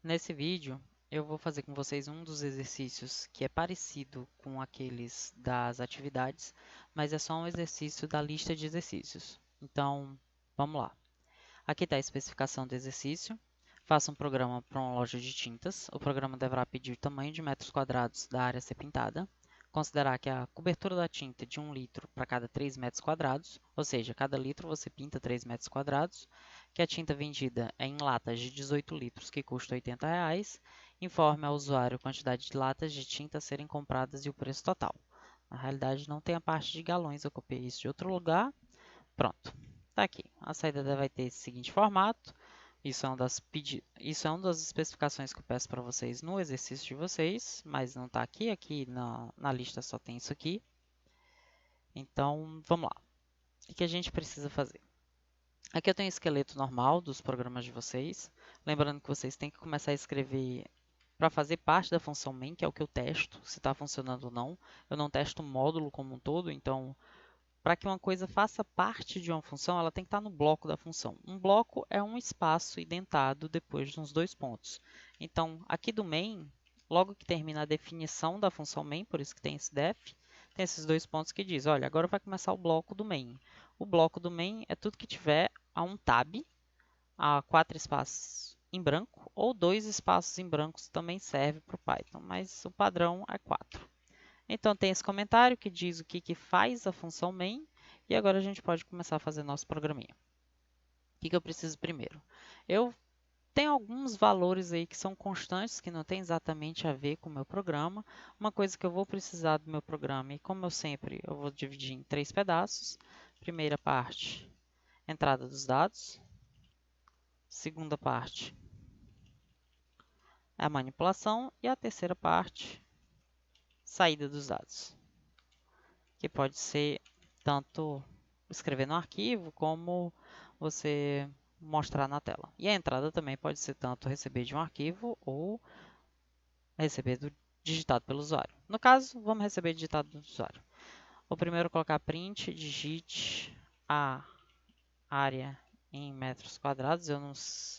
Nesse vídeo, eu vou fazer com vocês um dos exercícios que é parecido com aqueles das atividades, mas é só um exercício da lista de exercícios. Então, vamos lá. Aqui está a especificação do exercício. Faça um programa para uma loja de tintas. O programa deverá pedir o tamanho de metros quadrados da área a ser pintada. Considerar que a cobertura da tinta é de 1 litro para cada 3 metros quadrados, ou seja, cada litro você pinta 3 metros quadrados, que a tinta vendida é em latas de 18 litros, que custa R$ 80. Informe ao usuário a quantidade de latas de tinta a serem compradas e o preço total. Na realidade, não tem a parte de galões, eu copiei isso de outro lugar. Pronto, está aqui. A saída vai ter esse seguinte formato. Isso é uma das especificações que eu peço para vocês no exercício de vocês, mas não está aqui. Aqui na lista só tem isso aqui. Então, vamos lá. O que a gente precisa fazer? Aqui eu tenho o esqueleto normal dos programas de vocês. Lembrando que vocês têm que começar a escrever para fazer parte da função main, que é o que eu testo, se está funcionando ou não. Eu não testo o módulo como um todo, então para que uma coisa faça parte de uma função, ela tem que estar no bloco da função. Um bloco é um espaço indentado depois de uns dois pontos. Então, aqui do main, logo que termina a definição da função main, por isso que tem esse def, tem esses dois pontos que diz, olha, agora vai começar o bloco do main. O bloco do main é tudo que tiver a um tab, a 4 espaços em branco, ou 2 espaços em branco também serve para o Python, mas o padrão é 4. Então, tem esse comentário que diz o que faz a função main, e agora a gente pode começar a fazer nosso programinha. O que eu preciso primeiro? Eu tenho alguns valores aí que são constantes, que não tem exatamente a ver com o meu programa. Uma coisa que eu vou precisar do meu programa, e como eu sempre, eu vou dividir em 3 pedaços. Primeira parte, entrada dos dados. Segunda parte, a manipulação. E a terceira parte, saída dos dados, que pode ser tanto escrever no arquivo como você mostrar na tela. E a entrada também pode ser tanto receber de um arquivo ou receber digitado pelo usuário. No caso, vamos receber digitado do usuário. Vou primeiro colocar print, digite a área em metros quadrados.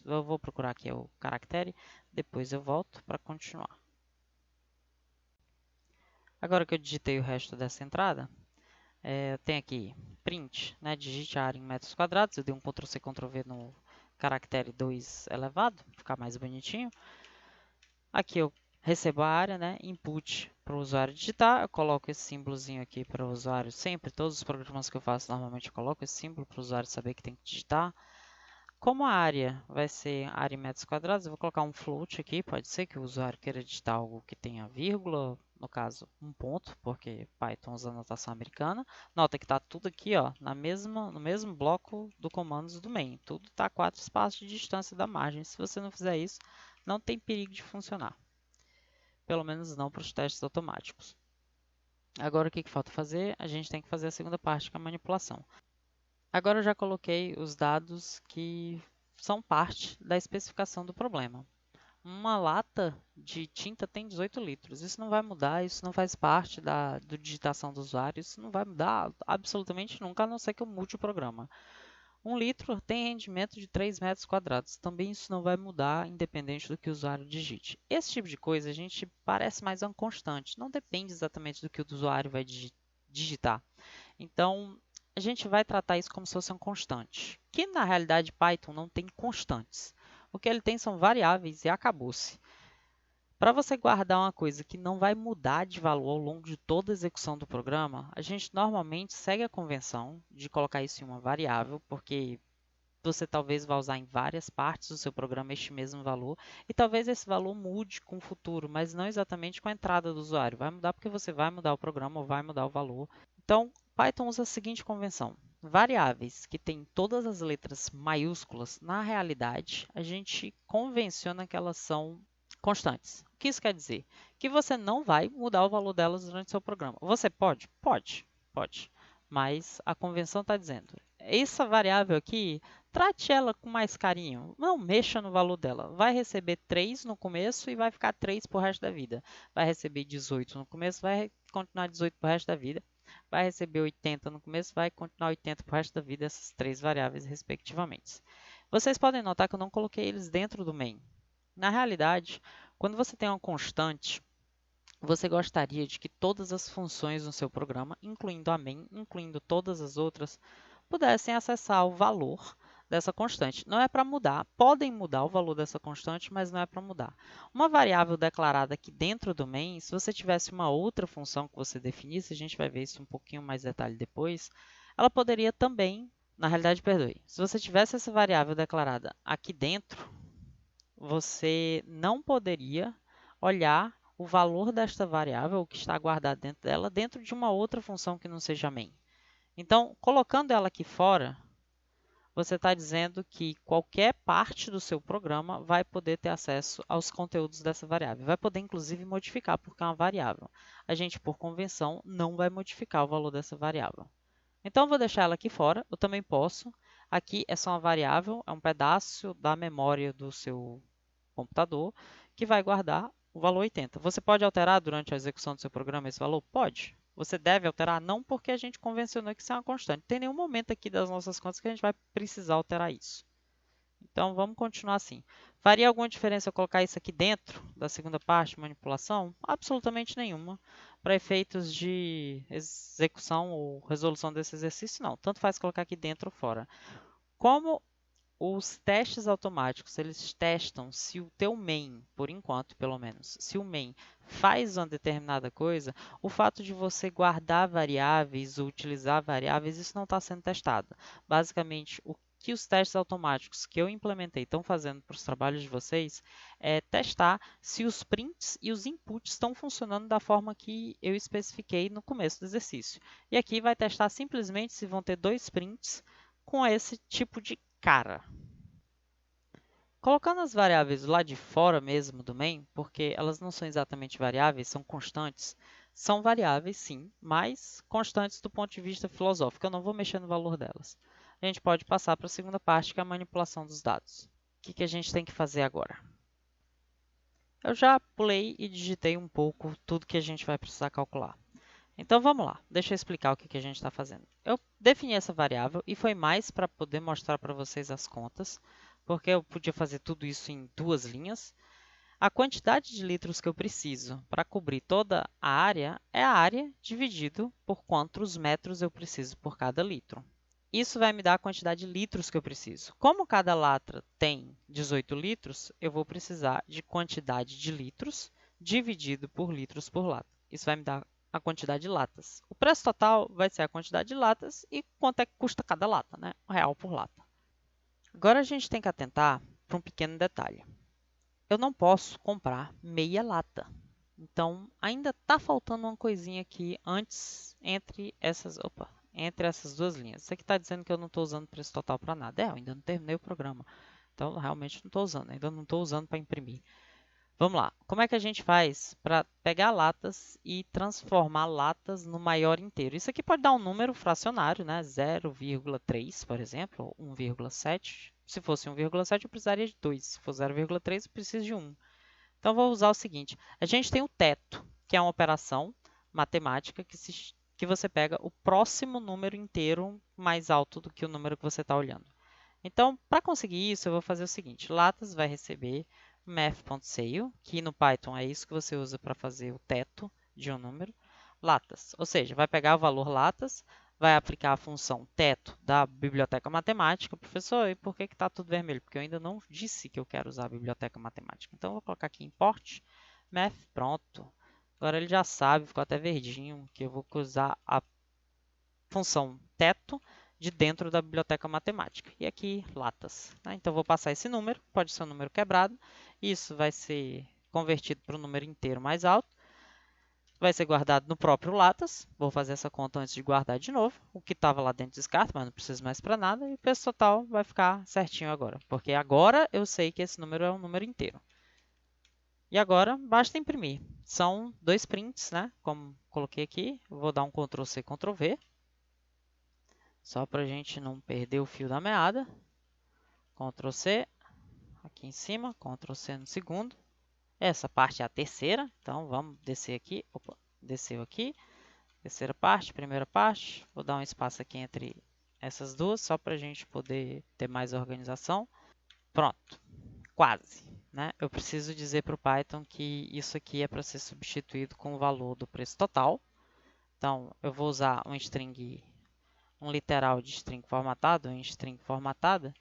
Eu vou procurar aqui o caractere, depois eu volto para continuar. Agora que eu digitei o resto dessa entrada, tem aqui print, né, digite a área em metros quadrados. Eu dei um Ctrl+C, Ctrl+V no caractere 2 elevado, para ficar mais bonitinho. Aqui eu recebo a área, né, input para o usuário digitar. Eu coloco esse símbolozinho aqui para o usuário sempre. Todos os programas que eu faço, normalmente eu coloco esse símbolo para o usuário saber que tem que digitar. Como a área vai ser área em metros quadrados, eu vou colocar um float aqui. Pode ser que o usuário queira digitar algo que tenha vírgula, no caso, um ponto, porque Python usa notação americana. Nota que está tudo aqui, ó, no mesmo bloco do comandos do main. Tudo está a 4 espaços de distância da margem. Se você não fizer isso, não tem perigo de funcionar. Pelo menos não para os testes automáticos. Agora, o que falta fazer? A gente tem que fazer a segunda parte, que é a manipulação. Agora eu já coloquei os dados que são parte da especificação do problema. Uma lata de tinta tem 18 litros. Isso não vai mudar, isso não faz parte da digitação do usuário, isso não vai mudar absolutamente nunca, a não ser que eu mude o programa. 1 litro tem rendimento de 3 metros quadrados. Também isso não vai mudar, independente do que o usuário digite. Esse tipo de coisa a gente parece mais uma constante. Não depende exatamente do que o usuário vai digitar. Então, a gente vai tratar isso como se fosse um constante. Que na realidade Python não tem constantes. O que ele tem são variáveis e acabou-se. Para você guardar uma coisa que não vai mudar de valor ao longo de toda a execução do programa, a gente normalmente segue a convenção de colocar isso em uma variável, porque você talvez vá usar em várias partes do seu programa este mesmo valor, e talvez esse valor mude com o futuro, mas não exatamente com a entrada do usuário. Vai mudar porque você vai mudar o programa ou vai mudar o valor. Então, Python usa a seguinte convenção. Variáveis que têm todas as letras maiúsculas, na realidade, a gente convenciona que elas são constantes. O que isso quer dizer? Que você não vai mudar o valor delas durante o seu programa. Você pode? Pode. Mas a convenção está dizendo, essa variável aqui, trate ela com mais carinho. Não mexa no valor dela. Vai receber 3 no começo e vai ficar 3 para o resto da vida. Vai receber 18 no começo, vai continuar 18 para o resto da vida. Vai receber 80 no começo, vai continuar 80 para o resto da vida, essas três variáveis respectivamente. Vocês podem notar que eu não coloquei eles dentro do main. Na realidade, quando você tem uma constante, você gostaria de que todas as funções no seu programa, incluindo a main, incluindo todas as outras, pudessem acessar o valor dessa constante. Não é para mudar, podem mudar o valor dessa constante, mas não é para mudar. Uma variável declarada aqui dentro do main, se você tivesse uma outra função que você definisse, a gente vai ver isso um pouquinho mais detalhe depois, ela poderia também, na realidade, perdoe, se você tivesse essa variável declarada aqui dentro, você não poderia olhar o valor desta variável, o que está guardado dentro dela, dentro de uma outra função que não seja main. Então, colocando ela aqui fora, você está dizendo que qualquer parte do seu programa vai poder ter acesso aos conteúdos dessa variável. Vai poder, inclusive, modificar, porque é uma variável. A gente, por convenção, não vai modificar o valor dessa variável. Então, eu vou deixar ela aqui fora. Eu também posso. Aqui é só uma variável, é um pedaço da memória do seu computador que vai guardar o valor 80. Você pode alterar durante a execução do seu programa esse valor? Pode. Você deve alterar? Não, porque a gente convencionou que isso é uma constante. Não tem nenhum momento aqui das nossas contas que a gente vai precisar alterar isso. Então, vamos continuar assim. Faria alguma diferença eu colocar isso aqui dentro da segunda parte, manipulação? Absolutamente nenhuma. Para efeitos de execução ou resolução desse exercício, não. Tanto faz colocar aqui dentro ou fora. Como os testes automáticos, eles testam se o teu main, por enquanto pelo menos, se o main faz uma determinada coisa, o fato de você guardar variáveis ou utilizar variáveis, isso não está sendo testado. Basicamente, o que os testes automáticos que eu implementei estão fazendo para os trabalhos de vocês é testar se os prints e os inputs estão funcionando da forma que eu especifiquei no começo do exercício. E aqui vai testar simplesmente se vão ter dois prints com esse tipo de cara. Colocando as variáveis lá de fora mesmo do main, porque elas não são exatamente variáveis, são constantes. São variáveis, sim, mas constantes do ponto de vista filosófico. Eu não vou mexer no valor delas. A gente pode passar para a segunda parte, que é a manipulação dos dados. O que a gente tem que fazer agora? Eu já pulei e digitei um pouco tudo que a gente vai precisar calcular. Então vamos lá, deixa eu explicar o que a gente está fazendo. Eu defini essa variável e foi mais para poder mostrar para vocês as contas, porque eu podia fazer tudo isso em duas linhas. A quantidade de litros que eu preciso para cobrir toda a área é a área dividido por quantos metros eu preciso por cada litro. Isso vai me dar a quantidade de litros que eu preciso. Como cada lata tem 18 litros, eu vou precisar de quantidade de litros dividido por litros por lata. Isso vai me dar a quantidade de latas. O preço total vai ser a quantidade de latas e quanto é que custa cada lata, né? R$1 por lata. Agora a gente tem que atentar para um pequeno detalhe. Eu não posso comprar meia lata. Então, ainda está faltando uma coisinha aqui antes entre essas duas linhas. Isso aqui está dizendo que eu não estou usando preço total para nada. Eu ainda não terminei o programa. Então, realmente não estou usando. Ainda não estou usando para imprimir. Vamos lá. Como é que a gente faz para pegar latas e transformar latas no maior inteiro? Isso aqui pode dar um número fracionário, né? 0,3, por exemplo, ou 1,7. Se fosse 1,7, eu precisaria de 2. Se for 0,3, eu preciso de 1. Então, vou usar o seguinte. A gente tem o teto, que é uma operação matemática que você pega o próximo número inteiro mais alto do que o número que você está olhando. Então, para conseguir isso, eu vou fazer o seguinte. Latas vai receber math.sale, que no Python é isso que você usa para fazer o teto de um número. Latas, ou seja, vai pegar o valor latas, vai aplicar a função teto da biblioteca matemática. Professor, e por que está tudo vermelho? Porque eu ainda não disse que eu quero usar a biblioteca matemática. Então, eu vou colocar aqui import math, pronto. Agora ele já sabe, ficou até verdinho, que eu vou usar a função teto de dentro da biblioteca matemática. E aqui, latas. Né? Então, vou passar esse número, pode ser um número quebrado. Isso vai ser convertido para um número inteiro mais alto. Vai ser guardado no próprio latas. Vou fazer essa conta antes de guardar de novo. O que estava lá dentro descarta, mas não preciso mais para nada. E o preço total vai ficar certinho agora. Porque agora eu sei que esse número é um número inteiro. E agora, basta imprimir. São dois prints, né? Como coloquei aqui. Vou dar um Ctrl+C, Ctrl+V. Só para a gente não perder o fio da meada. Ctrl+C aqui em cima, Ctrl+C no segundo. Essa parte é a terceira, então vamos descer aqui. Opa, desceu aqui. Terceira parte, primeira parte. Vou dar um espaço aqui entre essas duas, só para a gente poder ter mais organização. Pronto, quase. né, eu preciso dizer para o Python que isso aqui é para ser substituído com o valor do preço total. Então, eu vou usar um literal de string formatado, um string formatada.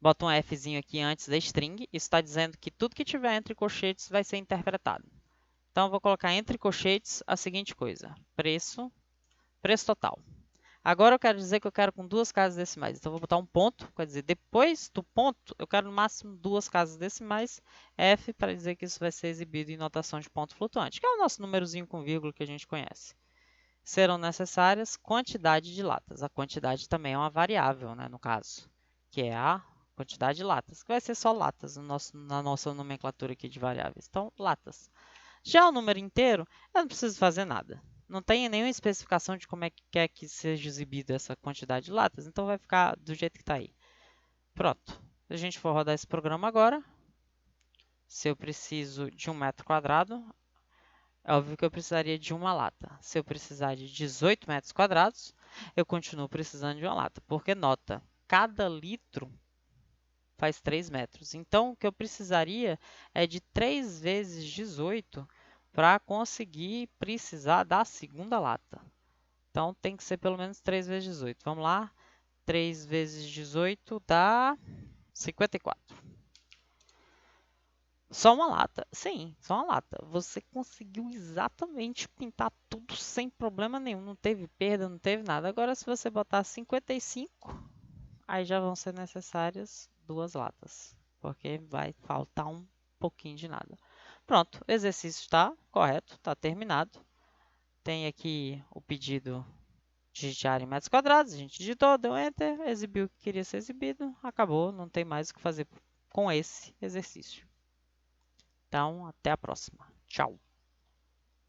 Boto um Fzinho aqui antes da string. Isso está dizendo que tudo que tiver entre colchetes vai ser interpretado. Então, eu vou colocar entre colchetes a seguinte coisa. Preço total. Agora eu quero dizer que eu quero com duas casas decimais. Então, eu vou botar um ponto. Quer dizer, depois do ponto, eu quero no máximo duas casas decimais. F para dizer que isso vai ser exibido em notação de ponto flutuante, que é o nosso númerozinho com vírgula que a gente conhece. Serão necessárias quantidade de latas. A quantidade também é uma variável, né, no caso, que é a quantidade de latas, que vai ser só latas na nossa nomenclatura aqui de variáveis. Então, latas. Já o número inteiro, eu não preciso fazer nada. Não tem nenhuma especificação de como é que quer que seja exibida essa quantidade de latas, então vai ficar do jeito que está aí. Pronto. Se a gente for rodar esse programa agora, se eu preciso de 1 metro quadrado, é óbvio que eu precisaria de uma lata. Se eu precisar de 18 metros quadrados, eu continuo precisando de uma lata. Porque, nota, cada litro faz 3 metros. Então, o que eu precisaria é de 3 vezes 18 para conseguir precisar da segunda lata. Então, tem que ser pelo menos 3 vezes 18. Vamos lá. 3 vezes 18 dá 54. Só uma lata. Sim, só uma lata. Você conseguiu exatamente pintar tudo sem problema nenhum. Não teve perda, não teve nada. Agora, se você botar 55, aí já vão ser necessárias duas latas. Porque vai faltar um pouquinho de nada. Pronto, o exercício está correto, está terminado. Tem aqui o pedido digitar em metros quadrados. A gente digitou, deu Enter, exibiu o que queria ser exibido. Acabou, não tem mais o que fazer com esse exercício. Então, até a próxima. Tchau!